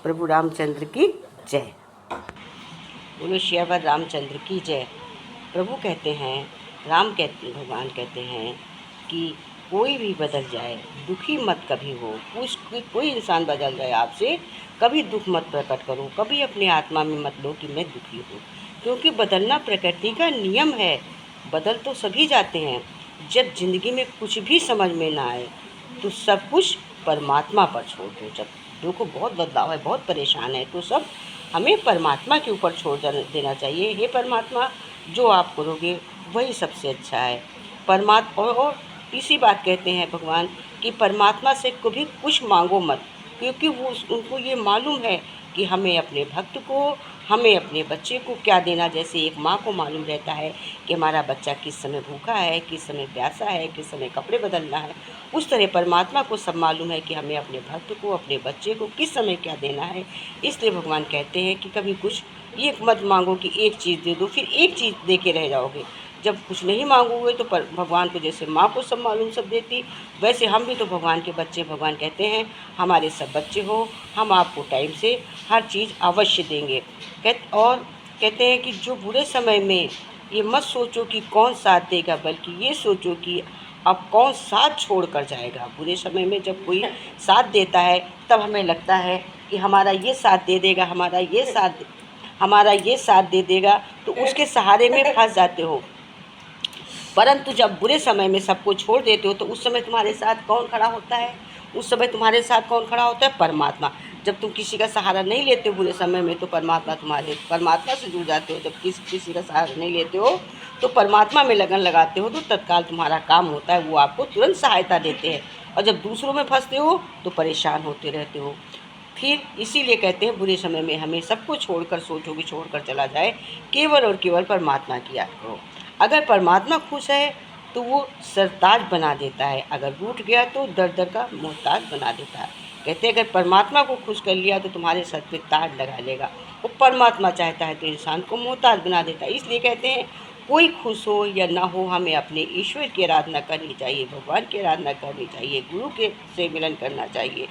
प्रभु रामचंद्र की जय। बोलो श्यावर रामचंद्र की जय। प्रभु कहते हैं, भगवान कहते हैं कि कोई भी बदल जाए, दुखी मत कभी हो। कोई इंसान बदल जाए आपसे, कभी दुख मत प्रकट करो, कभी अपने आत्मा में मत लो कि मैं दुखी हूँ, क्योंकि बदलना प्रकृति का नियम है। बदल तो सभी जाते हैं। जब जिंदगी में कुछ भी समझ में ना आए तो सब कुछ परमात्मा पर छोड़ दो। जब देखो बहुत बदलाव है, बहुत परेशान है, तो सब हमें परमात्मा के ऊपर छोड़ देना चाहिए। हे परमात्मा, जो आप करोगे वही सबसे अच्छा है। और इसी बात कहते हैं भगवान कि परमात्मा से कभी कुछ मांगो मत, क्योंकि उनको ये मालूम है कि हमें अपने भक्त को, हमें अपने बच्चे को क्या देना। जैसे एक माँ को मालूम रहता है कि हमारा बच्चा किस समय भूखा है, किस समय प्यासा है, किस समय कपड़े बदलना है, उस तरह परमात्मा को सब मालूम है कि हमें अपने भक्त को, अपने बच्चे को किस समय क्या देना है। इसलिए भगवान कहते हैं कि कभी कुछ ये मत मांगो कि एक चीज़ दे दो, फिर एक चीज़ दे के रह जाओगे। जब कुछ नहीं मांगोगे तो भगवान को जैसे माँ को सब मालूम सब देती, वैसे हम भी तो भगवान के बच्चे। भगवान कहते हैं हमारे सब बच्चे हो, हम आपको टाइम से हर चीज़ अवश्य देंगे। कहते हैं कि जो बुरे समय में ये मत सोचो कि कौन साथ देगा, बल्कि ये सोचो कि अब कौन साथ छोड़ कर जाएगा। बुरे समय में जब कोई साथ देता है तब हमें लगता है कि हमारा ये साथ दे देगा, हमारा ये साथ दे देगा, तो उसके सहारे में फंस जाते हो। परंतु जब बुरे समय में सबको छोड़ देते हो तो उस समय तुम्हारे साथ कौन खड़ा होता है? उस समय तुम्हारे साथ कौन खड़ा होता है? परमात्मा। जब तुम किसी का सहारा नहीं लेते हो बुरे समय में तो परमात्मा से जुड़ जाते हो। जब किसी का सहारा नहीं लेते हो तो परमात्मा में लगन लगाते हो तो तत्काल तुम्हारा काम होता है, वो आपको तुरंत सहायता देते हैं। और जब दूसरों में फंसते हो तो परेशान होते रहते हो। फिर इसीलिए कहते हैं बुरे समय में हमें सबको छोड़कर, सोचो कि छोड़कर चला जाए, केवल और केवल परमात्मा की याद करो। अगर परमात्मा खुश है तो वो सरताज बना देता है, अगर रूठ गया तो दर दर का मोहताज बना देता है। कहते हैं अगर परमात्मा को खुश कर लिया तो तुम्हारे सर पे ताज लगा लेगा। वो परमात्मा चाहता है तो इंसान को मोहताज बना देता है। इसलिए कहते हैं कोई खुश हो या ना हो, हमें अपने ईश्वर की आराधना करनी चाहिए, भगवान की आराधना करनी चाहिए, गुरु के से मिलन करना चाहिए।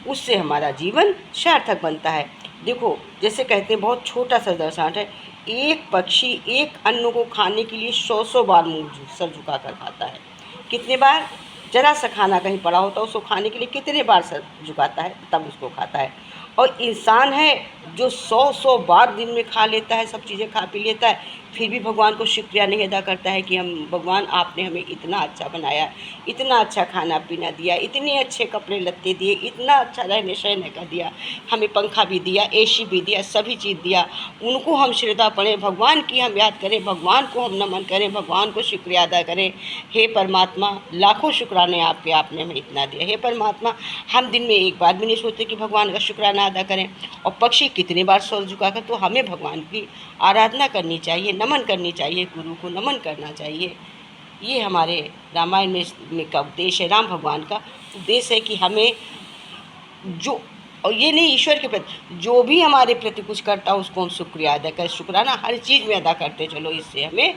उससे हमारा जीवन सार्थक बनता है। देखो जैसे कहते हैं बहुत छोटा सा दृष्टांत है, एक पक्षी एक अन्न को खाने के लिए 100 बार मुँह सर झुका कर खाता है। कितने बार? जरा सा खाना कहीं पड़ा होता है उसको खाने के लिए कितने बार सर झुकाता है, तब उसको खाता है। और इंसान है जो 100 बार दिन में खा लेता है, सब चीज़ें खा पी लेता है, फिर भी भगवान को शुक्रिया नहीं अदा करता है कि हम भगवान आपने हमें इतना अच्छा बनाया, इतना अच्छा खाना पीना दिया, इतने अच्छे कपड़े लत्ते दिए, इतना अच्छा रहने सहने का दिया, हमें पंखा भी दिया, एसी भी दिया, सभी चीज़ दिया। उनको हम श्रद्धा पढ़ें, भगवान की हम याद करें, भगवान को हम नमन करें, भगवान को शुक्रिया अदा करें। हे परमात्मा, लाखों शुक्राने आपके, आपने हमें इतना दिया। हे परमात्मा, हम दिन में एक बार भी नहीं सोचते कि भगवान का शुक्राना अदा करें। और पक्षी कितने बार सर झुकाकर, तो हमें भगवान की आराधना करनी चाहिए, नमन करनी चाहिए, गुरु को नमन करना चाहिए। ये हमारे रामायण में का उपदेश है, राम भगवान का उपदेश है कि हमें जो, और ये नहीं ईश्वर के प्रति, जो भी हमारे प्रति कुछ करता है उसको हम शुक्रिया अदा करें। शुक्राना हर चीज़ में अदा करते चलो, इससे हमें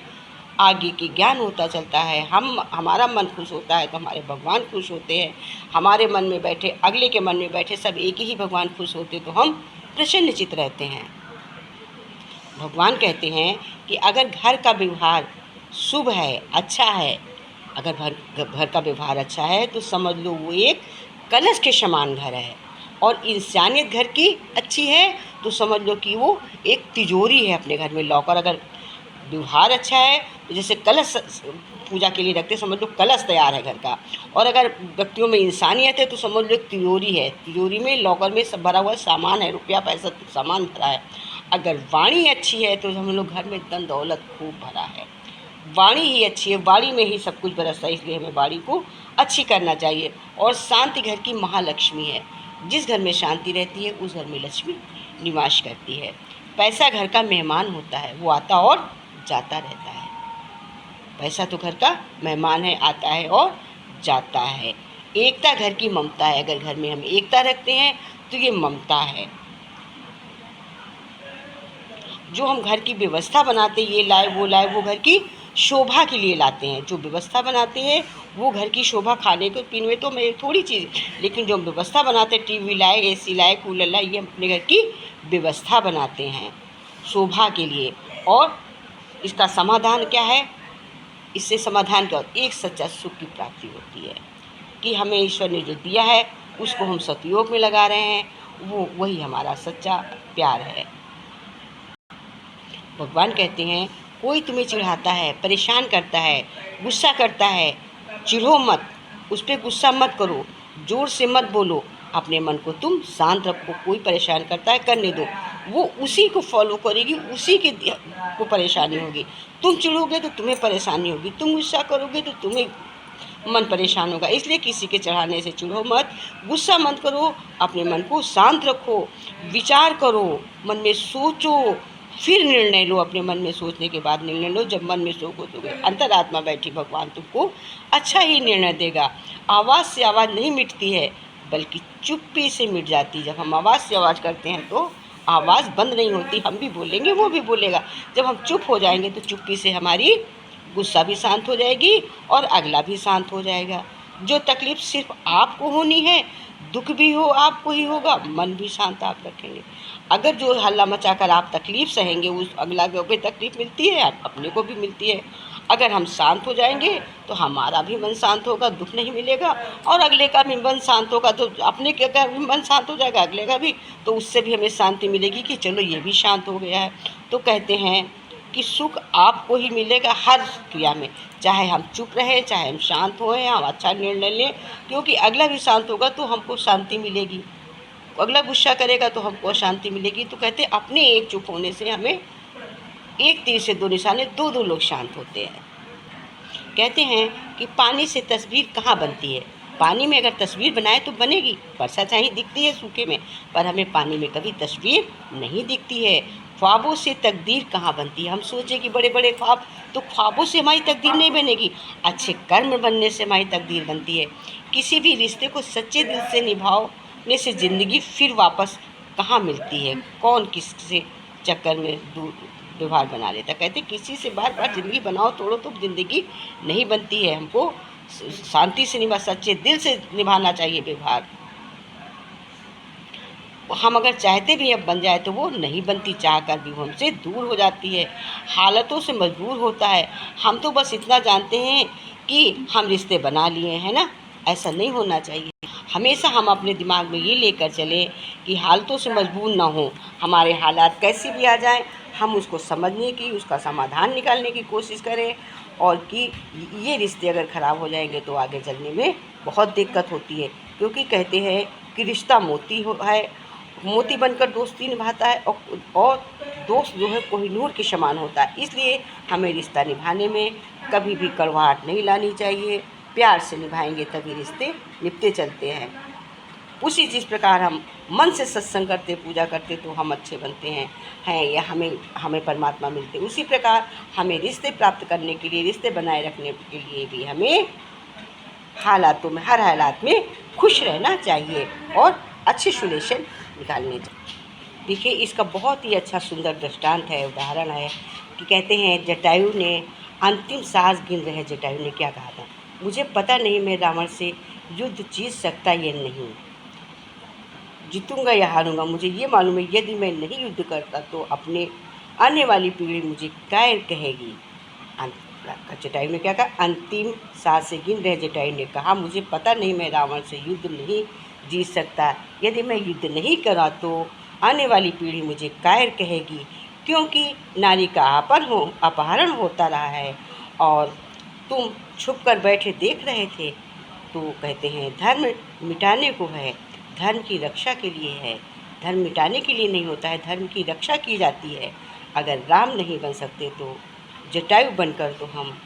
आगे की ज्ञान होता चलता है। हमारा मन खुश होता है तो हमारे भगवान खुश होते हैं। हमारे मन में बैठे, अगले के मन में बैठे सब एक ही भगवान खुश होते तो हम प्रसन्नचित्त रहते हैं। भगवान कहते हैं कि अगर घर का व्यवहार शुभ है, अच्छा है, अगर घर का व्यवहार अच्छा है तो समझ लो वो एक कलश के समान घर है। और इंसानियत घर की अच्छी है तो समझ लो कि वो एक तिजोरी है अपने घर में, लॉकर। अगर व्यवहार अच्छा है तो जैसे कलश पूजा के लिए रखते, समझ लो कलश तैयार है घर का। और अगर व्यक्तियों में इंसानियत है तो समझ लो एक तिजोरी है, तिजोरी में, लॉकर में सब भरा हुआ सामान है, रुपया पैसा सामान भरा है। अगर वाणी अच्छी है तो हम लोग घर में धन दौलत खूब भरा है। वाणी ही अच्छी है, वाणी में ही सब कुछ बरसता है, इसलिए हमें वाणी को अच्छी करना चाहिए। और शांति घर की महालक्ष्मी है, जिस घर में शांति रहती है उस घर में लक्ष्मी निवास करती है। पैसा घर का मेहमान होता है, वो आता और जाता रहता है। पैसा तो घर का मेहमान है, आता है और जाता है। एकता घर की ममता है, अगर घर में हम एकता रखते हैं तो ये ममता है। जो हम घर की व्यवस्था बनाते, ये लाए वो लाए, वो घर की शोभा के लिए लाते हैं। जो व्यवस्था बनाते हैं वो घर की शोभा, खाने को पीने में तो मेरी थोड़ी चीज़, लेकिन जो व्यवस्था बनाते हैं, टीवी लाए, एसी लाए, कूलर लाए, ये अपने घर की व्यवस्था बनाते हैं शोभा के लिए। और इसका समाधान क्या है? इससे समाधान क्या होता है? एक सच्चा सुख की प्राप्ति होती है कि हमें ईश्वर ने जो दिया है उसको हम सदुपयोग में लगा रहे हैं, वो वही हमारा सच्चा प्यार है। भगवान कहते हैं कोई तुम्हें चिढ़ाता है, परेशान करता है, गुस्सा करता है, चिढ़ो मत, उस पर गुस्सा मत करो, ज़ोर से मत बोलो, अपने मन को तुम शांत रखो। कोई परेशान करता है करने दो, वो उसी को फॉलो करेगी, उसी के को परेशानी होगी। तुम चिढ़ोगे तो तुम्हें परेशानी होगी, तुम गुस्सा करोगे तो तुम्हें मन परेशान होगा। इसलिए किसी के चढ़ाने से चिढ़ो मत, गुस्सा मत करो, अपने मन को शांत रखो, विचार करो, मन में सोचो, फिर निर्णय लो। अपने मन में सोचने के बाद निर्णय लो। जब मन में सोचोगे, अंतरात्मा बैठी, भगवान तुमको अच्छा ही निर्णय देगा। आवाज़ से आवाज़ नहीं मिटती है, बल्कि चुप्पी से मिट जाती है। जब हम आवाज़ से आवाज़ करते हैं तो आवाज़ बंद नहीं होती, हम भी बोलेंगे, वो भी बोलेगा। जब हम चुप हो जाएंगे तो चुप्पी से हमारी गुस्सा भी शांत हो जाएगी और अगला भी शांत हो जाएगा। जो तकलीफ़ सिर्फ आपको होनी है, दुख भी हो आपको ही होगा, मन भी शांत आप रखेंगे। अगर जो हल्ला मचाकर आप तकलीफ़ सहेंगे, उस अगला को भी तकलीफ़ मिलती है, अपने को भी मिलती है। अगर हम शांत हो जाएंगे तो हमारा भी मन शांत होगा, दुख नहीं मिलेगा, और अगले का भी मन शांत होगा तो अपने का भी मन शांत हो जाएगा, अगले का भी, तो उससे भी हमें शांति मिलेगी कि चलो ये भी शांत हो गया है। तो कहते हैं कि सुख आपको ही मिलेगा हर क्रिया में, चाहे हम चुप रहें, चाहे हम शांत होएं, हम अच्छा निर्णय लें, क्योंकि अगला भी शांत होगा तो हमको शांति मिलेगी। अगला गुस्सा करेगा तो हमको शांति मिलेगी। तो कहते हैं अपने एक चुप होने से हमें एक तीर से दो निशाने, दो दो लोग शांत होते हैं। कहते हैं कि पानी से तस्वीर कहाँ बनती है? पानी में अगर तस्वीर बनाए तो बनेगी, परछाई दिखती है सूखे में, पर हमें पानी में कभी तस्वीर नहीं दिखती है। ख्वाबों से तकदीर कहाँ बनती है? हम सोचें कि बड़े बड़े ख्वाब, तो ख्वाबों से हमारी तकदीर नहीं बनेगी, अच्छे कर्म बनने से हमारी तकदीर बनती है। किसी भी रिश्ते को सच्चे दिल से निभाने से ज़िंदगी फिर वापस कहाँ मिलती है? कौन किससे चक्कर में दूर व्यवहार बना लेता? कहते किसी से बार बार ज़िंदगी बनाओ तोड़ो तो ज़िंदगी नहीं बनती है। हमको शांति से निभा, सच्चे दिल से निभाना चाहिए व्यवहार। हम अगर चाहते भी अब बन जाए तो वो नहीं बनती, चाह कर भी वो हमसे दूर हो जाती है, हालतों से मजबूर होता है। हम तो बस इतना जानते हैं कि हम रिश्ते बना लिए हैं ना, ऐसा नहीं होना चाहिए। हमेशा हम अपने दिमाग में ये लेकर चलें कि हालतों से मजबूर ना हो, हमारे हालात कैसे भी आ जाएं, हम उसको समझने की, उसका समाधान निकालने की कोशिश करें। और कि ये रिश्ते अगर ख़राब हो जाएंगे तो आगे चलने में बहुत दिक्कत होती है, क्योंकि कहते हैं कि रिश्ता मोती है, मोती बनकर दोस्ती निभाता है, और दोस्त जो है कोहिनूर के समान होता है। इसलिए हमें रिश्ता निभाने में कभी भी कड़वाहट नहीं लानी चाहिए, प्यार से निभाएंगे तभी रिश्ते निभते चलते हैं। उसी जिस प्रकार हम मन से सत्संग करते, पूजा करते तो हम अच्छे बनते हैं या हमें परमात्मा मिलते, उसी प्रकार हमें रिश्ते प्राप्त करने के लिए, रिश्ते बनाए रखने के लिए भी हमें हालातों में, हर हालात में खुश रहना चाहिए और अच्छे सॉल्यूशन निकालने चाहिए। देखिए इसका बहुत ही अच्छा सुंदर दृष्टांत है, उदाहरण है कि कहते हैं जटायु ने अंतिम सांस गिन रहे जटायु ने क्या कहा था? मुझे पता नहीं मैं रावण से युद्ध जीत सकता या नहीं, जीतूंगा या हारूंगा, मुझे ये मालूम है यदि मैं नहीं युद्ध करता तो अपने आने वाली पीढ़ी मुझे कायर कहेगी। जटायु ने क्या कहा? अंतिम सांसें गिन रहे जटायु ने कहा मुझे पता नहीं मैं रावण से युद्ध नहीं जीत सकता, यदि मैं युद्ध नहीं करा तो आने वाली पीढ़ी मुझे कायर कहेगी, क्योंकि नारी का अपहरण होता रहा है और तुम छुप कर बैठे देख रहे थे। तो कहते हैं धर्म मिटाने को है, धर्म की रक्षा के लिए है, धर्म मिटाने के लिए नहीं होता है, धर्म की रक्षा की जाती है। अगर राम नहीं बन सकते तो जटायु बनकर तो हम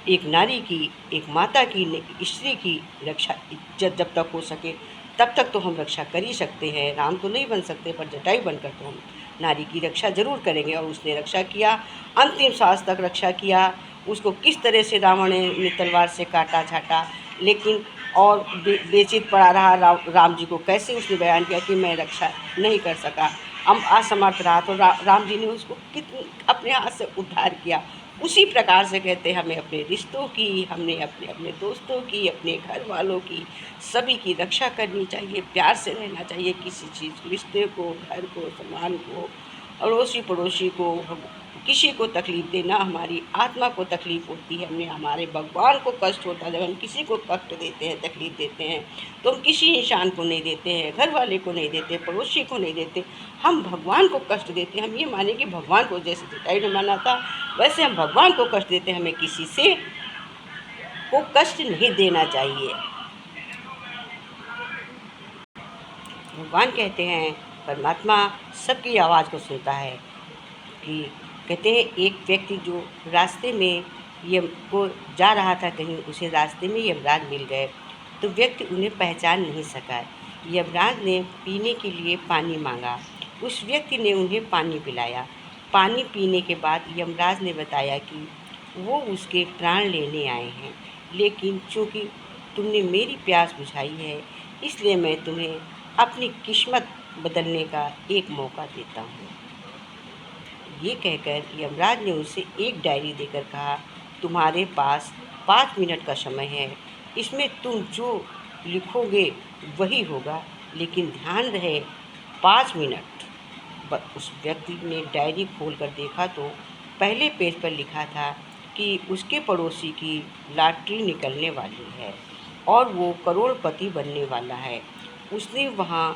एक नारी की, एक माता की, स्त्री की रक्षा जब तक हो सके तब तक तो हम रक्षा कर ही सकते हैं। राम तो नहीं बन सकते, पर जटायु बनकर तो हम नारी की रक्षा ज़रूर करेंगे। और उसने रक्षा किया, अंतिम सांस तक रक्षा किया। उसको किस तरह से रावण ने तलवार से काटा छाटा, लेकिन और बेचित पड़ा रहा। राम जी को कैसे उसने बयान किया कि मैं रक्षा नहीं कर सका, हम असमर्थ रहा, तो राम जी ने उसको कितने अपने हाथ से उद्धार किया। उसी प्रकार से कहते हैं हमें अपने रिश्तों की, हमने अपने अपने दोस्तों की, अपने घर वालों की, सभी की रक्षा करनी चाहिए, प्यार से रहना चाहिए। किसी चीज़ रिश्ते को, घर को, सामान को, अड़ोसी पड़ोसी को, हम किसी को तकलीफ़ देना हमारी आत्मा को तकलीफ़ होती है। हमें हमारे भगवान को कष्ट होता है जब हम किसी को कष्ट देते हैं, तकलीफ़ देते हैं, तो हम किसी इंसान को नहीं देते हैं, घर वाले को नहीं देते, पड़ोसी को नहीं देते, हम भगवान को कष्ट देते हैं। हम ये माने कि भगवान को जैसे पिताई ने माना था वैसे हम भगवान को कष्ट देते हैं। हमें किसी से को कष्ट नहीं देना चाहिए। भगवान कहते हैं परमात्मा सबकी आवाज़ को सुनता है। कि कहते हैं एक व्यक्ति जो रास्ते में यम को जा रहा था कहीं, उसे रास्ते में यमराज मिल गए, तो व्यक्ति उन्हें पहचान नहीं सका। यमराज ने पीने के लिए पानी मांगा, उस व्यक्ति ने उन्हें पानी पिलाया। पानी पीने के बाद यमराज ने बताया कि वो उसके प्राण लेने आए हैं, लेकिन चूँकि तुमने मेरी प्यास बुझाई है, इसलिए मैं तुम्हें अपनी किस्मत बदलने का एक मौका देता हूँ। ये कहकर यमराज ने उसे एक डायरी देकर कहा, तुम्हारे पास 5 मिनट का समय है, इसमें तुम जो लिखोगे वही होगा, लेकिन ध्यान रहे 5 मिनट। उस व्यक्ति ने डायरी खोलकर देखा तो पहले पेज पर लिखा था कि उसके पड़ोसी की लॉटरी निकलने वाली है और वो करोड़पति बनने वाला है। उसने वहाँ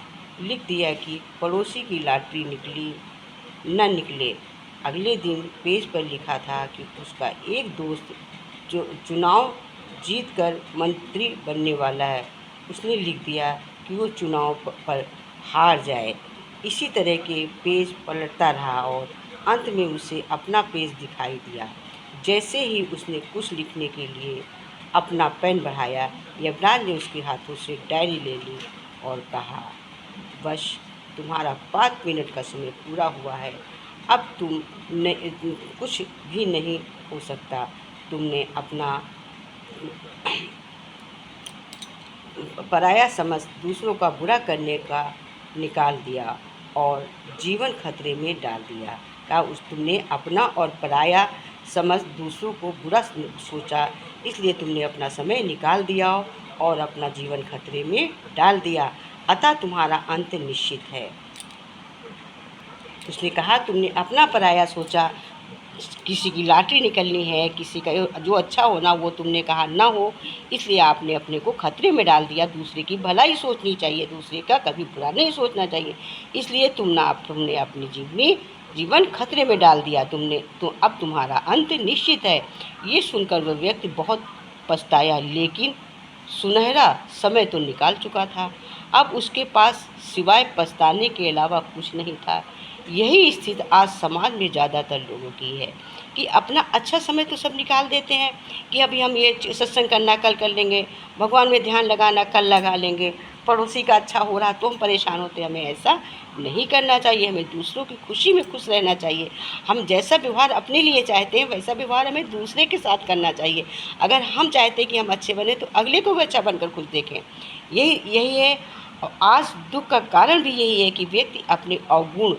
लिख दिया कि पड़ोसी की लॉटरी निकली न निकले। अगले दिन पेज पर लिखा था कि उसका एक दोस्त जो चुनाव जीतकर मंत्री बनने वाला है, उसने लिख दिया कि वो चुनाव पर हार जाए। इसी तरह के पेज पलटता रहा और अंत में उसे अपना पेज दिखाई दिया। जैसे ही उसने कुछ लिखने के लिए अपना पेन बढ़ाया, यमराज ने उसके हाथों से डायरी ले ली और कहा, बस तुम्हारा 5 मिनट का समय पूरा हुआ है, अब तुम कुछ भी नहीं हो सकता। तुमने अपना पराया समझ दूसरों का बुरा करने का निकाल दिया और जीवन खतरे में डाल दिया। तुमने अपना और पराया समझ दूसरों को बुरा सोचा, इसलिए तुमने अपना समय निकाल दिया और अपना जीवन खतरे में डाल दिया, अतः तुम्हारा अंत निश्चित है। उसने कहा तुमने अपना पराया सोचा, किसी की लॉटरी निकलनी है, किसी का जो अच्छा होना वो तुमने कहा ना हो, इसलिए आपने अपने को खतरे में डाल दिया। दूसरे की भलाई सोचनी चाहिए, दूसरे का कभी बुरा नहीं सोचना चाहिए, इसलिए तुमने अपने जीवन खतरे में डाल दिया। तो अब तुम्हारा अंत निश्चित है। ये सुनकर वह व्यक्ति बहुत पछताया, लेकिन सुनहरा समय तो निकाल चुका था। अब उसके पास सिवाय पछताने के अलावा कुछ नहीं था। यही स्थिति आज समाज में ज़्यादातर लोगों की है कि अपना अच्छा समय तो सब निकाल देते हैं कि अभी हम ये सत्संग करना कल कर लेंगे, भगवान में ध्यान लगाना कल लगा लेंगे, पड़ोसी का अच्छा हो रहा तो हम परेशान होते हैं। हमें ऐसा नहीं करना चाहिए, हमें दूसरों की खुशी में खुश रहना चाहिए। हम जैसा व्यवहार अपने लिए चाहते हैं वैसा व्यवहार हमें दूसरे के साथ करना चाहिए। अगर हम चाहते हैं कि हम अच्छे बने तो अगले को भी अच्छा बनकर खुश देखें। यही है। और आज दुख का कारण भी यही है कि व्यक्ति अपने अवगुण,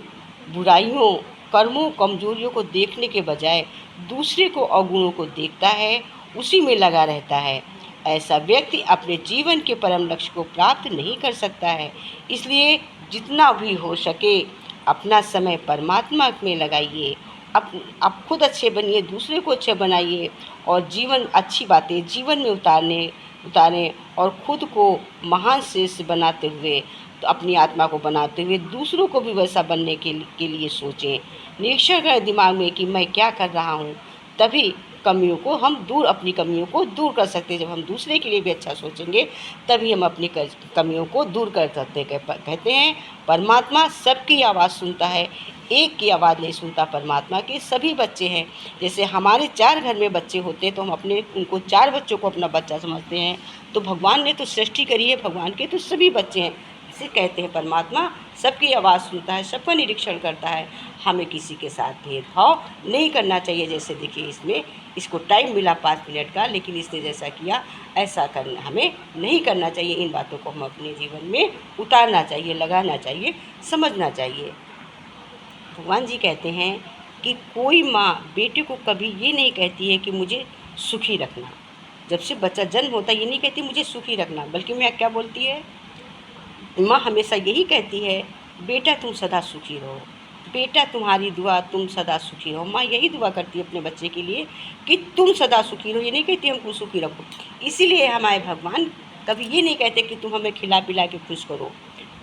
बुराइयों, कर्मों, कमजोरियों को देखने के बजाय दूसरे को अवगुणों को देखता है, उसी में लगा रहता है। ऐसा व्यक्ति अपने जीवन के परम लक्ष्य को प्राप्त नहीं कर सकता है। इसलिए जितना भी हो सके अपना समय परमात्मा में लगाइए। आप खुद अच्छे बनिए, दूसरे को अच्छे बनाइए और अच्छी बातें जीवन में उतारें और खुद को महान श्रेष्ठ बनाते हुए, तो अपनी आत्मा को बनाते हुए दूसरों को भी वैसा बनने के लिए सोचें। निरीक्षण करें दिमाग में कि मैं क्या कर रहा हूँ, तभी अपनी कमियों को दूर कर सकते हैं। जब हम दूसरे के लिए भी अच्छा सोचेंगे तभी हम अपनी कमियों को दूर कर सकते हैं। कहते हैं परमात्मा सबकी आवाज़ सुनता है, एक की आवाज़ नहीं सुनता। परमात्मा के सभी बच्चे हैं। जैसे हमारे 4 घर में बच्चे होते हैं तो हम उनको 4 बच्चों को अपना बच्चा समझते हैं। तो भगवान ने तो सृष्टि करी है, भगवान के तो सभी बच्चे हैं। इसे कहते हैं परमात्मा सबकी आवाज़ सुनता है, सबका निरीक्षण करता है। हमें किसी के साथ भेदभाव नहीं करना चाहिए। जैसे देखिए इसको टाइम मिला 5 मिनट का, लेकिन इसने जैसा किया ऐसा करना हमें नहीं करना चाहिए। इन बातों को हम अपने जीवन में उतारना चाहिए, लगाना चाहिए, समझना चाहिए। भगवान जी कहते हैं कि कोई माँ बेटे को कभी ये नहीं कहती है कि मुझे सुखी रखना। जब से बच्चा जन्म होता है ये नहीं कहती मुझे सुखी रखना, बल्कि मैं क्या बोलती है, माँ हमेशा यही कहती है बेटा तुम सदा सुखी रहो, बेटा तुम्हारी दुआ तुम सदा सुखी रहो। माँ यही दुआ करती है अपने बच्चे के लिए कि तुम सदा सुखी रहो, ये नहीं कहती हमको सुखी रखो। इसीलिए हमारे भगवान कभी ये नहीं कहते कि तुम हमें खिला पिला के खुश करो।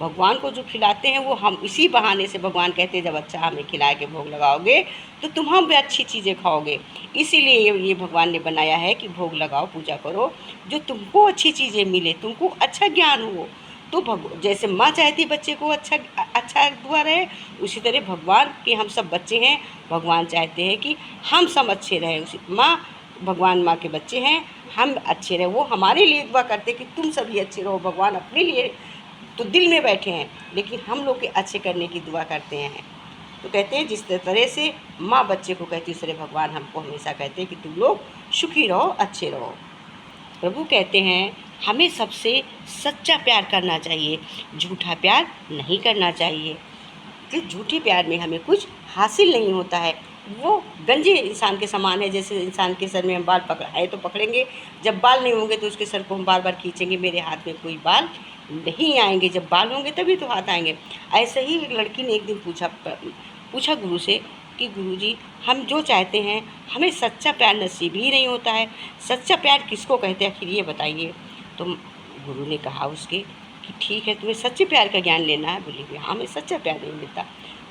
भगवान को जो खिलाते हैं वो हम इसी बहाने से भगवान कहते हैं जब अच्छा हमें खिला के भोग लगाओगे तो तुम हम भी अच्छी चीज़ें खाओगे। इसीलिए ये भगवान ने बनाया है कि भोग लगाओ, पूजा करो, जो तुमको अच्छी चीज़ें मिले, तुमको अच्छा ज्ञान हो। तो जैसे माँ चाहती बच्चे को अच्छा दुआ रहे, उसी तरह भगवान के हम सब बच्चे हैं, भगवान चाहते हैं कि हम सब अच्छे रहें। उसी माँ, भगवान माँ के बच्चे हैं, हम अच्छे रहे, वो हमारे लिए दुआ करते कि तुम सभी अच्छे रहो। भगवान अपने लिए तो दिल में बैठे हैं, लेकिन हम लोग के अच्छे करने की दुआ करते हैं। तो कहते हैं जिस तरह से माँ बच्चे को कहती है उस तरह भगवान हमको हमेशा कहते हैं कि तुम लोग सुखी रहो, अच्छे रहो। प्रभु कहते हैं हमें सबसे सच्चा प्यार करना चाहिए, झूठा प्यार नहीं करना चाहिए। कि झूठे प्यार में हमें कुछ हासिल नहीं होता है, वो गंजे इंसान के समान है। जैसे इंसान के सर में हम बाल पकड़ाए तो पकड़ेंगे, जब बाल नहीं होंगे तो उसके सर को हम बार बार खींचेंगे, मेरे हाथ में कोई बाल नहीं आएंगे, जब बाल होंगे तभी तो हाथ आएंगे। ऐसे ही एक लड़की ने एक दिन पूछा गुरु से कि गुरुजी हम जो चाहते हैं हमें सच्चा प्यार नसीब ही नहीं होता है, सच्चा प्यार किसको कहते हैं आखिर ये बताइए। तो गुरु ने कहा उसके कि ठीक है तुम्हें सच्चे प्यार का ज्ञान लेना है। बोली कि हाँ हमें सच्चा प्यार नहीं मिलता।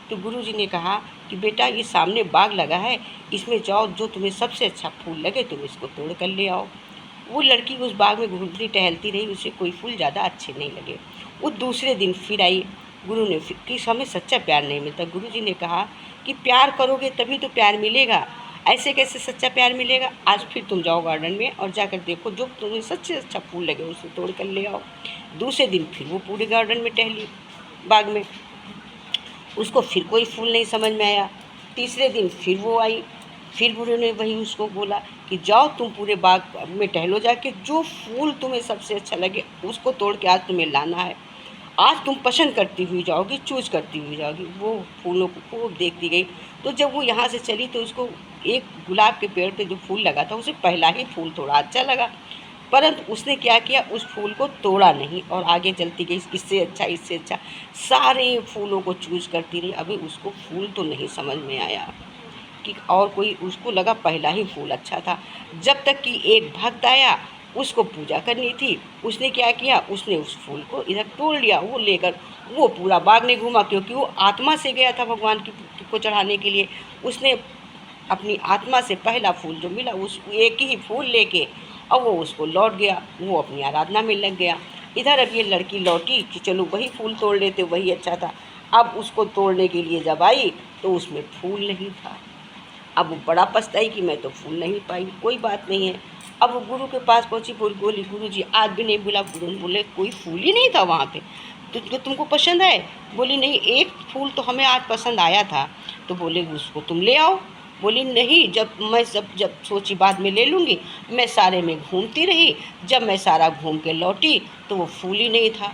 तो गुरुजी ने कहा कि बेटा ये सामने बाग लगा है, इसमें जाओ, जो तुम्हें सबसे अच्छा फूल लगे तुम इसको तोड़ कर ले आओ। वो लड़की उस बाग में घूमती टहलती रही, उसे कोई फूल ज़्यादा अच्छे नहीं लगे। वो दूसरे दिन फिर आई, गुरु ने कि हमें सच्चा प्यार नहीं मिलता। गुरुजी ने कहा कि प्यार करोगे तभी तो प्यार मिलेगा, ऐसे कैसे सच्चा प्यार मिलेगा। आज फिर तुम जाओ गार्डन में और जाकर देखो जो तुम्हें सबसे अच्छा फूल लगे उसे तोड़ कर ले आओ। दूसरे दिन फिर वो पूरे गार्डन में टहली बाग में, उसको फिर कोई फूल नहीं समझ में आया। तीसरे दिन फिर वो आई, फिर गुरु ने वही उसको बोला कि जाओ तुम पूरे बाग में टहलो, जाके जो फूल तुम्हें सबसे अच्छा लगे उसको तोड़ के आज तुम्हें लाना है। आज तुम पसंद करती हुई जाओगी, चूज करती हुई जाओगी। वो फूलों को खूब देखती गई। तो जब वो यहाँ से चली तो उसको एक गुलाब के पेड़ पे जो फूल लगा था उसे पहला ही फूल थोड़ा अच्छा लगा, परंतु उसने क्या किया उस फूल को तोड़ा नहीं और आगे चलती गई, इससे अच्छा इससे अच्छा, सारे फूलों को चूज करती रही। अभी उसको फूल तो नहीं समझ में आया कि और कोई, उसको लगा पहला ही फूल अच्छा था। जब तक कि एक भक्त आया, उसको पूजा करनी थी, उसने क्या किया, उसने उस फूल को इधर तोड़ लिया। वो लेकर वो पूरा बाग नहीं घूमा, क्योंकि वो आत्मा से गया था भगवान को चढ़ाने के लिए। उसने अपनी आत्मा से पहला फूल जो मिला उस एक ही फूल लेके और वो उसको लौट गया, वो अपनी आराधना में लग गया। इधर अब ये लड़की लौटी कि चलो वही फूल तोड़ लेते, वही अच्छा था। अब उसको तोड़ने के लिए जब आई तो उसमें फूल नहीं था। अब वो बड़ा पछताई कि मैं तो फूल नहीं पाई। कोई बात नहीं है, अब वो गुरु के पास पहुंची, बोली गुरु जी आज भी नहीं मिला। गुरु ने बोले कोई फूल ही नहीं था वहाँ पे, तो तुमको पसंद आए? बोली नहीं, एक फूल तो हमें आज पसंद आया था। तो बोले उसको तुम ले आओ। बोली नहीं, जब सोची बाद में ले लूँगी। मैं सारे में घूमती रही, जब मैं सारा घूम के लौटी तो वो फूल ही नहीं था।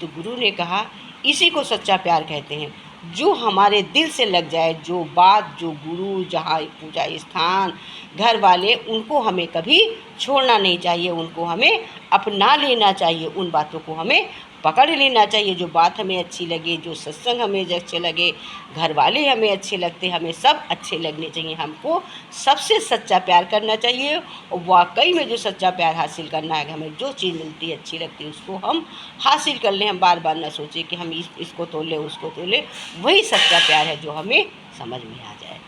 तो गुरु ने कहा इसी को सच्चा प्यार कहते हैं, जो हमारे दिल से लग जाए, जो बात, जो गुरु, जहाँ पूजा स्थान, घर वाले, उनको हमें कभी छोड़ना नहीं चाहिए, उनको हमें अपना लेना चाहिए, उन बातों को हमें पकड़ लेना चाहिए। जो बात हमें अच्छी लगे, जो सत्संग हमें अच्छे लगे, घर वाले हमें अच्छे लगते, हमें सब अच्छे लगने चाहिए। हमको सबसे सच्चा प्यार करना चाहिए और वाकई में जो सच्चा प्यार हासिल करना है, हमें जो चीज़ मिलती है अच्छी लगती है उसको हम हासिल कर लें। हम बार बार ना सोचें कि हम इसको तोड़ लें उसको तोड़ लें। वही सच्चा प्यार है जो हमें समझ में आ जाए।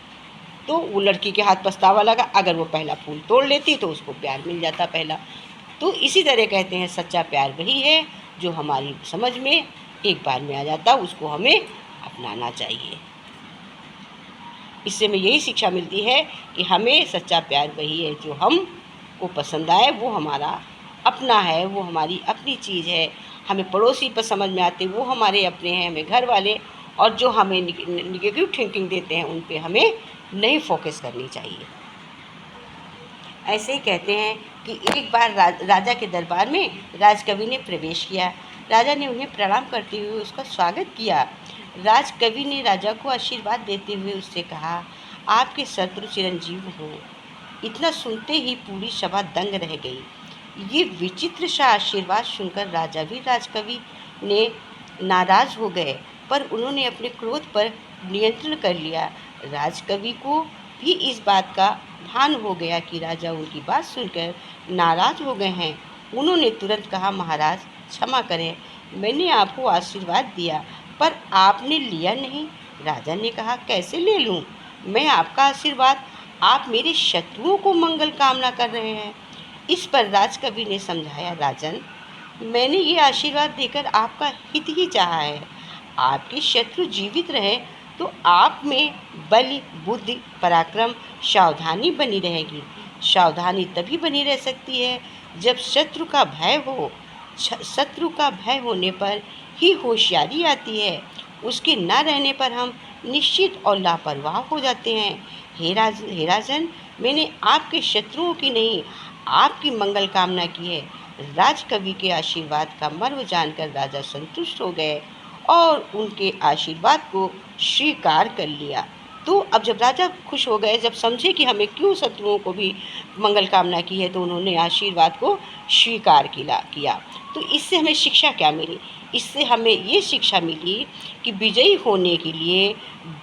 तो वो लड़की के हाथ पछतावा लगा, अगर वो पहला फूल तोड़ लेती तो उसको प्यार मिल जाता पहला। तो इसी तरह कहते हैं सच्चा प्यार वही है जो हमारी समझ में एक बार में आ जाता, उसको हमें अपनाना चाहिए। इससे हमें यही शिक्षा मिलती है कि हमें सच्चा प्यार वही है जो हम को पसंद आए, वो हमारा अपना है, वो हमारी अपनी चीज़ है। हमें पड़ोसी पर समझ में आते वो हमारे अपने हैं, हमें घर वाले, और जो हमें निगेटिव थिंकिंग देते हैं उन पे हमें नहीं फोकस करनी चाहिए। ऐसे ही कहते हैं कि एक बार राजा के दरबार में राजकवि ने प्रवेश किया। राजा ने उन्हें प्रणाम करते हुए उसका स्वागत किया। राजकवि ने राजा को आशीर्वाद देते हुए उससे कहा, आपके शत्रु चिरंजीव हों। इतना सुनते ही पूरी सभा दंग रह गई। ये विचित्र सा आशीर्वाद सुनकर राजा भी राजकवि ने नाराज हो गए, पर उन्होंने अपने क्रोध पर नियंत्रण कर लिया। राजकवि को भी इस बात का भान हो गया कि राजा उनकी बात सुनकर नाराज हो गए हैं। उन्होंने तुरंत कहा, महाराज क्षमा करें, मैंने आपको आशीर्वाद दिया पर आपने लिया नहीं। राजा ने कहा, कैसे ले लूं? मैं आपका आशीर्वाद, आप मेरे शत्रुओं को मंगल कामना कर रहे हैं। इस पर राजकवि ने समझाया, राजन, मैंने ये आशीर्वाद देकर आपका हित ही चाहा है। आपके शत्रु जीवित रहे तो आप में बल, बुद्धि, पराक्रम, सावधानी बनी रहेगी। सावधानी तभी बनी रह सकती है जब शत्रु का भय हो। शत्रु का भय होने पर ही होशियारी आती है। उसके न रहने पर हम निश्चित और लापरवाह हो जाते हैं। हे राजन, मैंने आपके शत्रुओं की नहीं, आपकी मंगल कामना की है। राजकवि के आशीर्वाद का मर्म जानकर राजा संतुष्ट हो गए और उनके आशीर्वाद को स्वीकार कर लिया। तो अब जब राजा खुश हो गए, जब समझे कि हमें क्यों शत्रुओं को भी मंगल कामना की है, तो उन्होंने आशीर्वाद को स्वीकार किया। तो इससे हमें शिक्षा क्या मिली? इससे हमें ये शिक्षा मिली कि विजयी होने के लिए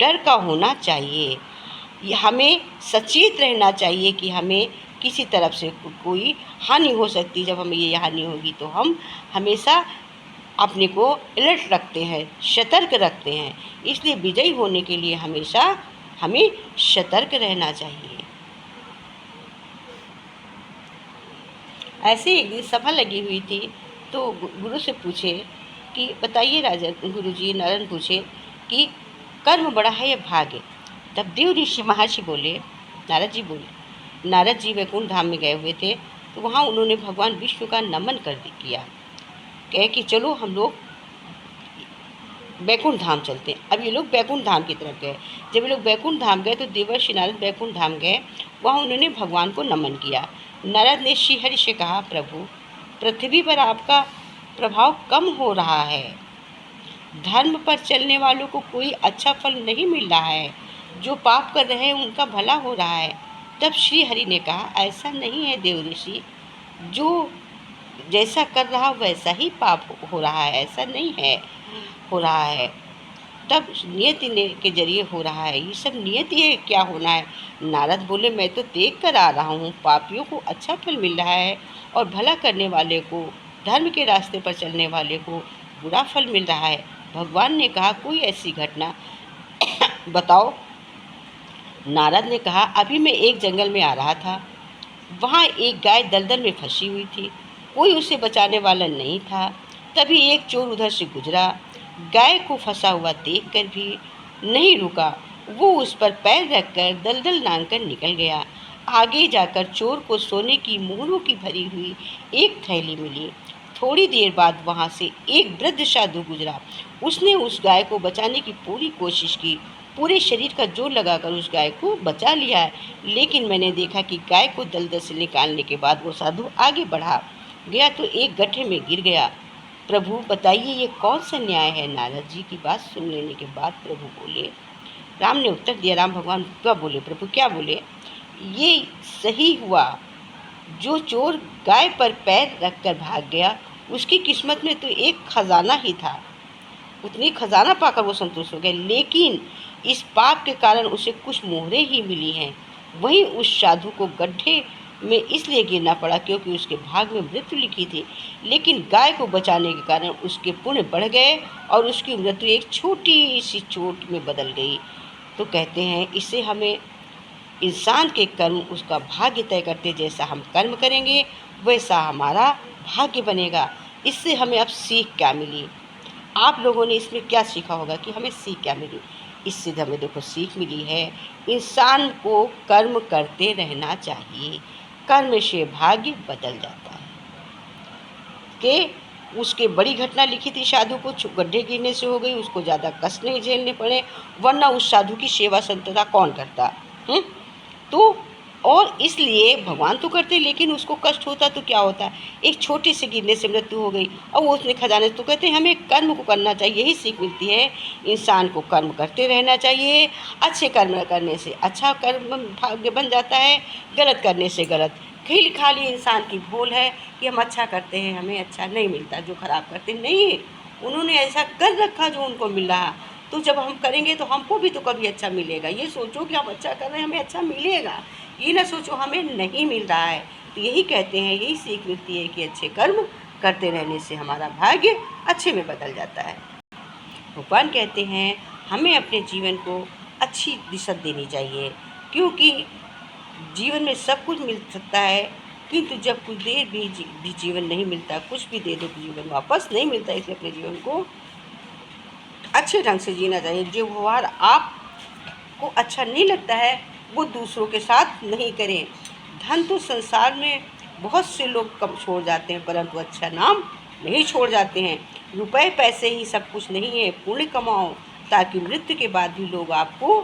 डर का होना चाहिए। हमें सचेत रहना चाहिए कि हमें किसी तरफ से कोई हानि हो सकती। जब हमें ये हानि होगी तो हम हमेशा अपने को अलर्ट रखते हैं, सतर्क रखते हैं। इसलिए विजयी होने के लिए हमेशा हमें सतर्क रहना चाहिए। ऐसे एक दिन सभा लगी हुई थी, तो गुरु से पूछे कि बताइए राजन, गुरुजी, नारद पूछे कि कर्म बड़ा है या भाग्य? तब देव ऋषि महर्षि बोले, नारद जी वैकुंठ धाम में गए हुए थे, तो वहाँ उन्होंने भगवान विष्णु का नमन किया। कहे कि चलो हम लोग वैकुंठ धाम चलते हैं। अब ये लोग वैकुंठ धाम की तरफ गए। जब ये लोग वैकुंठ धाम गए तो देवर्षि नारद वैकुंठ धाम गए, वहाँ उन्होंने भगवान को नमन किया। नारद ने श्रीहरि से कहा, प्रभु, पृथ्वी पर आपका प्रभाव कम हो रहा है। धर्म पर चलने वालों को कोई अच्छा फल नहीं मिल रहा है। जो पाप कर रहे हैं उनका भला हो रहा है। तब श्री हरि ने कहा, ऐसा नहीं है देव ऋषि, जो जैसा कर रहा वैसा ही पाप हो रहा है, ऐसा नहीं है हो रहा है। तब नियति ने के जरिए हो रहा है। ये सब नियति है, क्या होना है? नारद बोले, मैं तो देख कर आ रहा हूँ, पापियों को अच्छा फल मिल रहा है और भला करने वाले को, धर्म के रास्ते पर चलने वाले को बुरा फल मिल रहा है। भगवान ने कहा, कोई ऐसी घटना बताओ। नारद ने कहा, अभी मैं एक जंगल में आ रहा था, वहाँ एक गाय दलदल में फंसी हुई थी, कोई उसे बचाने वाला नहीं था। तभी एक चोर उधर से गुजरा, गाय को फंसा हुआ देखकर भी नहीं रुका। वो उस पर पैर रखकर दलदल लांघकर निकल गया। आगे जाकर चोर को सोने की मोहरों की भरी हुई एक थैली मिली। थोड़ी देर बाद वहाँ से एक वृद्ध साधु गुजरा। उसने उस गाय को बचाने की पूरी कोशिश की, पूरे शरीर का जोर लगाकर उस गाय को बचा लिया है। लेकिन मैंने देखा कि गाय को दलदल से निकालने के बाद वो साधु आगे बढ़ा गया तो एक गड्ढे में गिर गया। प्रभु बताइए, ये कौन सा न्याय है? नारद जी की बात सुन लेने के बाद प्रभु बोले, राम ने उत्तर दिया, राम भगवान क्या बोले? प्रभु क्या बोले? ये सही हुआ, जो चोर गाय पर पैर रखकर भाग गया, उसकी किस्मत में तो एक खजाना ही था। उतनी खजाना पाकर वो संतुष्ट हो गए, लेकिन इस पाप के कारण उसे कुछ मोहरें ही मिली हैं। वहीं उस साधु को गड्ढे में इसलिए गिरना पड़ा क्योंकि उसके भाग में मृत्यु लिखी थी, लेकिन गाय को बचाने के कारण उसके पुण्य बढ़ गए और उसकी मृत्यु एक छोटी सी चोट में बदल गई। तो कहते हैं, इससे हमें इंसान के कर्म उसका भाग्य तय करते। जैसा हम कर्म करेंगे वैसा हमारा भाग्य बनेगा। इससे हमें अब सीख क्या मिली? आप लोगों ने इसमें क्या सीखा होगा कि हमें सीख क्या मिली? इससे हमें देखो सीख मिली है, इंसान को कर्म करते रहना चाहिए, कर्म से भाग्य बदल जाता है। कि उसके बड़ी घटना लिखी थी, साधु को गड्ढे गिरने से हो गई, उसको ज़्यादा कष्ट नहीं झेलने पड़े, वरना उस साधु की सेवा संतता कौन करता? तो और इसलिए भगवान तो करते, लेकिन उसको कष्ट होता तो क्या होता, एक छोटे से गिरने से मृत्यु हो गई और वो उसने खजाने। तो कहते हैं हमें कर्म को करना चाहिए, यही सीख मिलती है इंसान को, कर्म करते रहना चाहिए। अच्छे कर्म करने से अच्छा कर्म भाग्य बन जाता है, गलत करने से गलत। खाली इंसान की भूल है कि हम अच्छा करते हैं, हमें अच्छा नहीं मिलता, जो खराब करते नहीं, उन्होंने ऐसा कर रखा जो उनको मिल रहा। तो जब हम करेंगे तो हमको भी तो कभी अच्छा मिलेगा। ये सोचो कि हम अच्छा कर रहे हैं, हमें अच्छा मिलेगा, ये ना सोचो हमें नहीं मिल रहा है। तो यही कहते हैं, यही सीख मिलती है कि अच्छे कर्म करते रहने से हमारा भाग्य अच्छे में बदल जाता है। भगवान कहते हैं हमें अपने जीवन को अच्छी दिशा देनी चाहिए, क्योंकि जीवन में सब कुछ मिल सकता है, किंतु जब कुछ देर भी जीवन नहीं मिलता, कुछ भी दे दो तो जीवन वापस नहीं मिलता। इसलिए अपने जीवन को अच्छे ढंग से जीना चाहिए। जो व्यवहार आपको अच्छा नहीं लगता है वो दूसरों के साथ नहीं करें। धन तो संसार में बहुत से लोग कम छोड़ जाते हैं, परंतु अच्छा नाम नहीं छोड़ जाते हैं। रुपए पैसे ही सब कुछ नहीं है, पुण्य कमाओ ताकि मृत्यु के बाद भी लोग आपको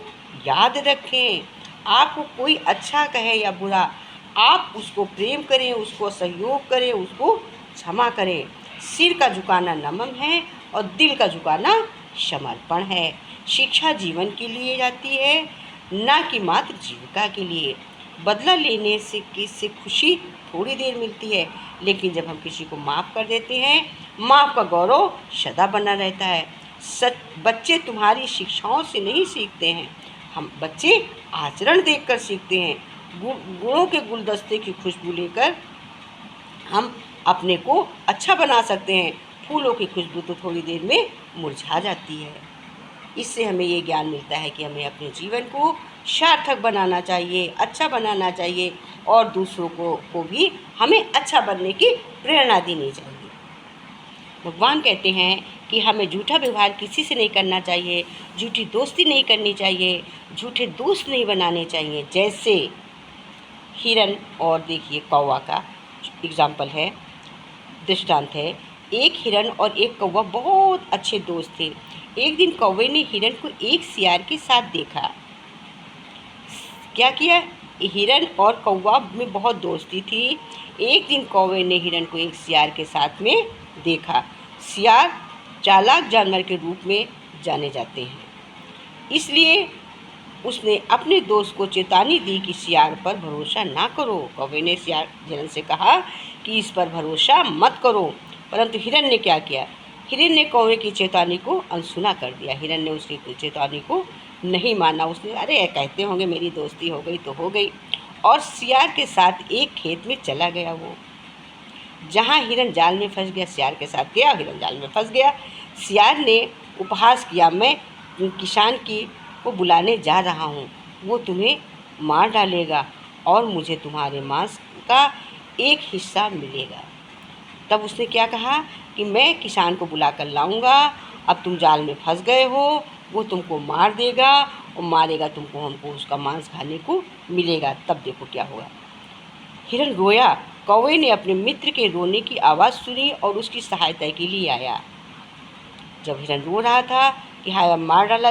याद रखें। आपको कोई अच्छा कहे या बुरा, आप उसको प्रेम करें, उसको सहयोग करें, उसको क्षमा करें। सिर का झुकाना नमन है और दिल का झुकाना समर्पण है। शिक्षा जीवन के लिए जाती है, ना कि मात्र जीविका के लिए। बदला लेने से खुशी थोड़ी देर मिलती है, लेकिन जब हम किसी को माफ़ कर देते हैं, माफ़ का गौरव सदा बना रहता है। बच्चे तुम्हारी शिक्षाओं से नहीं सीखते हैं, हम बच्चे आचरण देखकर सीखते हैं। गुणों के गुलदस्ते की खुशबू लेकर हम अपने को अच्छा बना सकते हैं। फूलों की खुशबू तो थोड़ी देर में मुरझा जाती है। इससे हमें ये ज्ञान मिलता है कि हमें अपने जीवन को सार्थक बनाना चाहिए, अच्छा बनाना चाहिए, और दूसरों को भी हमें अच्छा बनने की प्रेरणा देनी चाहिए। भगवान कहते हैं कि हमें झूठा व्यवहार किसी से नहीं करना चाहिए, झूठी दोस्ती नहीं करनी चाहिए, झूठे दोस्त नहीं बनाने चाहिए। जैसे हिरन और देखिए कौवा का एग्जाम्पल है, दृष्टांत है। एक हिरन और एक कौवा बहुत अच्छे दोस्त थे। एक दिन कौवे ने हिरन को एक सियार के साथ देखा। क्या किया, हिरन और कौवा में बहुत दोस्ती थी। एक दिन कौवे ने हिरन को एक सियार के साथ में देखा। सियार चालाक जानवर के रूप में जाने जाते हैं, इसलिए उसने अपने दोस्त को चेतावनी दी कि सियार पर भरोसा ना करो। कौवे ने सियार हिरन से कहा कि इस पर भरोसा मत करो, परंतु हिरन ने क्या किया, हिरन ने कौवे की चेतावनी को अनसुना कर दिया। हिरन ने उसकी चेतावनी को नहीं माना। उसने अरे कहते होंगे मेरी दोस्ती हो गई तो हो गई, और सियार के साथ एक खेत में चला गया। वो जहाँ हिरन जाल में फंस गया, सियार के साथ गया, हिरन जाल में फंस गया। सियार ने उपहास किया, मैं किसान को बुलाने जा रहा हूँ, वो तुम्हें मार डालेगा और मुझे तुम्हारे मांस का एक हिस्सा मिलेगा। तब उसने क्या कहा कि मैं किसान को बुला कर लाऊँगा, अब तुम जाल में फंस गए हो, वो तुमको मार देगा और मारेगा तुमको, हमको उसका मांस खाने को मिलेगा। तब देखो क्या होगा। हिरन रोया। कौवे ने अपने मित्र के रोने की आवाज़ सुनी और उसकी सहायता के लिए आया। जब हिरन रो रहा था कि हाय अब मार डाला